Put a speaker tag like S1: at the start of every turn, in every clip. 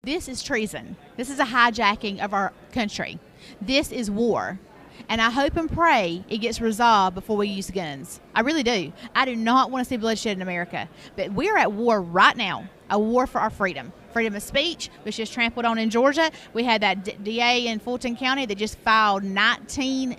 S1: This is treason. This is a hijacking of our country. This is war. And I hope and pray it gets resolved before we use guns. I really do. I do not want to see bloodshed in America. But we're at war right now, a war for our freedom. Freedom of speech was just trampled on in Georgia. We had that DA in Fulton County that just filed 19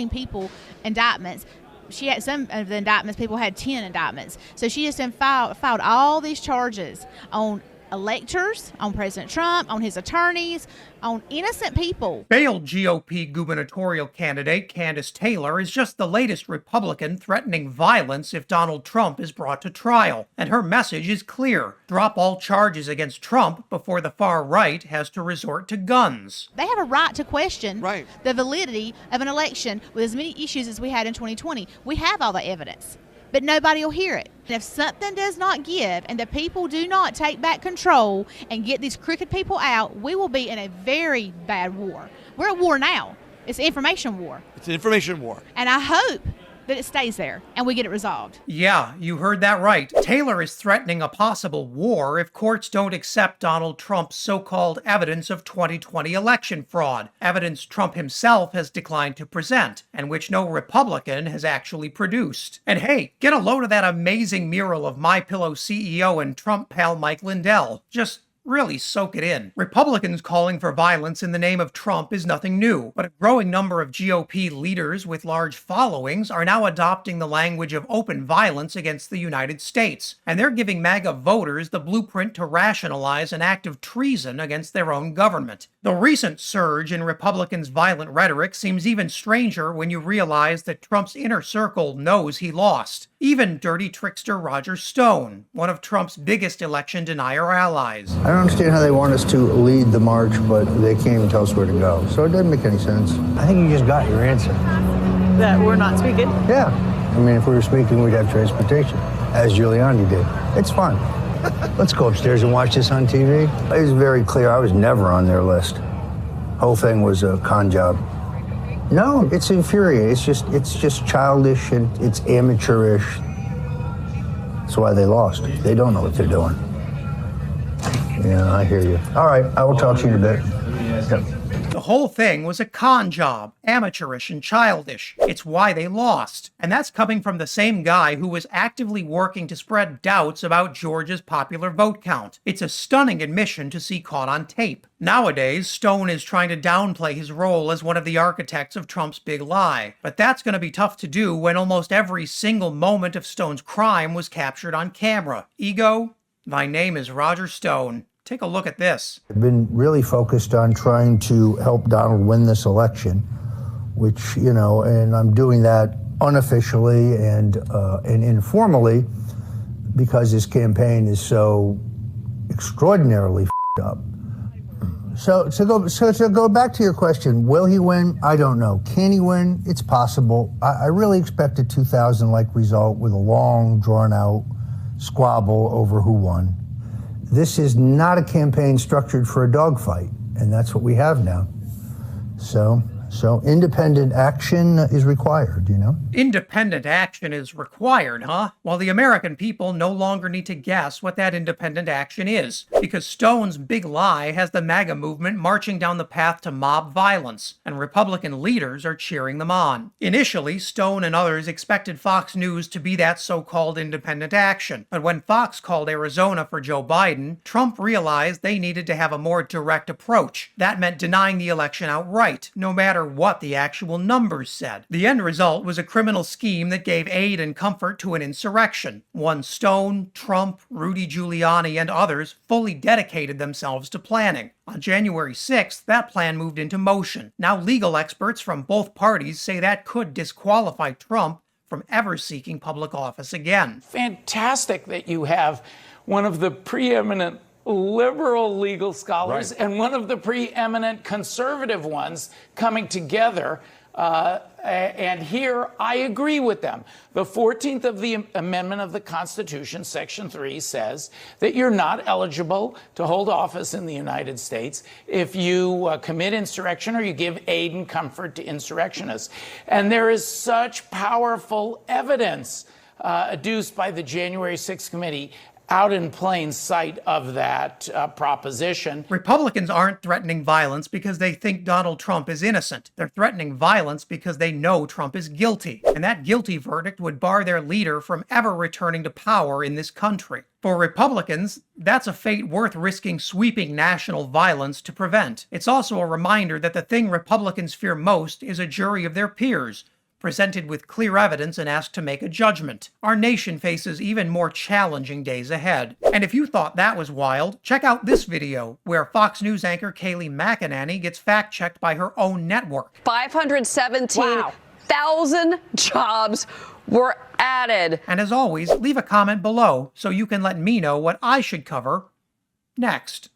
S1: people indictments. She had some of the indictments, people had 10 indictments. So she just filed all these charges on electors, on President Trump, on his attorneys, on innocent people.
S2: Failed GOP gubernatorial candidate Kandiss Taylor is just the latest Republican threatening violence if Donald Trump is brought to trial. And her message is clear. Drop all charges against Trump before the far right has to resort to guns.
S1: They have a right to question the validity of an election with as many issues as we had in 2020. We have all the evidence, but nobody will hear it. And if something does not give and the people do not take back control and get these crooked people out, we will be in a very bad war. We're at war now. It's an information war.
S3: It's an information war.
S1: And I hope that it stays there and we get it resolved.
S2: Yeah, you heard that right. Taylor is threatening a possible war if courts don't accept Donald Trump's so-called evidence of 2020 election fraud, evidence Trump himself has declined to present, and which no Republican has actually produced. And hey, get a load of that amazing mural of MyPillow CEO and Trump pal Mike Lindell. Just really soak it in. Republicans calling for violence in the name of Trump is nothing new, but a growing number of GOP leaders with large followings are now adopting the language of open violence against the United States, and they're giving MAGA voters the blueprint to rationalize an act of treason against their own government. The recent surge in Republicans' violent rhetoric seems even stranger when you realize that Trump's inner circle knows he lost. Even dirty trickster Roger Stone, one of Trump's biggest election denier allies.
S4: I don't understand how they want us to lead the march, but they can't even tell us where to go. So it doesn't make any sense. I think you just got your answer.
S5: That we're not speaking?
S4: Yeah. I mean, if we were speaking, we'd have transportation, as Giuliani did. It's fun. Let's go upstairs and watch this on TV. It was very clear I was never on their list. Whole thing was a con job. No, it's infuriating. It's just childish and it's amateurish. That's why they lost. They don't know what they're doing. Yeah, I hear you. All right, I will talk to you in a bit. Yep.
S2: The whole thing was a con job, amateurish and childish. It's why they lost. And that's coming from the same guy who was actively working to spread doubts about Georgia's popular vote count. It's a stunning admission to see caught on tape. Nowadays, Stone is trying to downplay his role as one of the architects of Trump's big lie. But that's going to be tough to do when almost every single moment of Stone's crime was captured on camera. Ego, thy name is Roger Stone. Take a look at this.
S4: I've been really focused on trying to help Donald win this election, which, and I'm doing that unofficially and informally because his campaign is so extraordinarily f***ed up. So to go back to your question, will he win? I don't know. Can he win? It's possible. I really expect a 2000-like result with a long, drawn-out squabble over who won. This is not a campaign structured for a dogfight, and that's what we have now. So independent action is required,
S2: Independent action is required, huh? Well, the American people no longer need to guess what that independent action is, because Stone's big lie has the MAGA movement marching down the path to mob violence, and Republican leaders are cheering them on. Initially, Stone and others expected Fox News to be that so-called independent action, but when Fox called Arizona for Joe Biden, Trump realized they needed to have a more direct approach. That meant denying the election outright, no matter what the actual numbers said. The end result was a criminal scheme that gave aid and comfort to an insurrection. One Stone, Trump, Rudy Giuliani, and others fully dedicated themselves to planning. On January 6th, that plan moved into motion. Now legal experts from both parties say that could disqualify Trump from ever seeking public office again.
S6: Fantastic that you have one of the preeminent liberal legal scholars and one of the preeminent conservative ones coming together. And here I agree with them. The 14th of the Amendment of the Constitution, Section 3, says that you're not eligible to hold office in the United States if you commit insurrection or you give aid and comfort to insurrectionists. And there is such powerful evidence adduced by the January 6th committee out in plain sight of that proposition.
S2: Republicans aren't threatening violence because they think Donald Trump is innocent. They're threatening violence because they know Trump is guilty. And that guilty verdict would bar their leader from ever returning to power in this country. For Republicans, that's a fate worth risking sweeping national violence to prevent. It's also a reminder that the thing Republicans fear most is a jury of their peers, presented with clear evidence and asked to make a judgment. Our nation faces even more challenging days ahead. And if you thought that was wild, check out this video, where Fox News anchor Kayleigh McEnany gets fact-checked by her own network.
S3: 517,000 jobs were added.
S2: And as always, leave a comment below so you can let me know what I should cover next.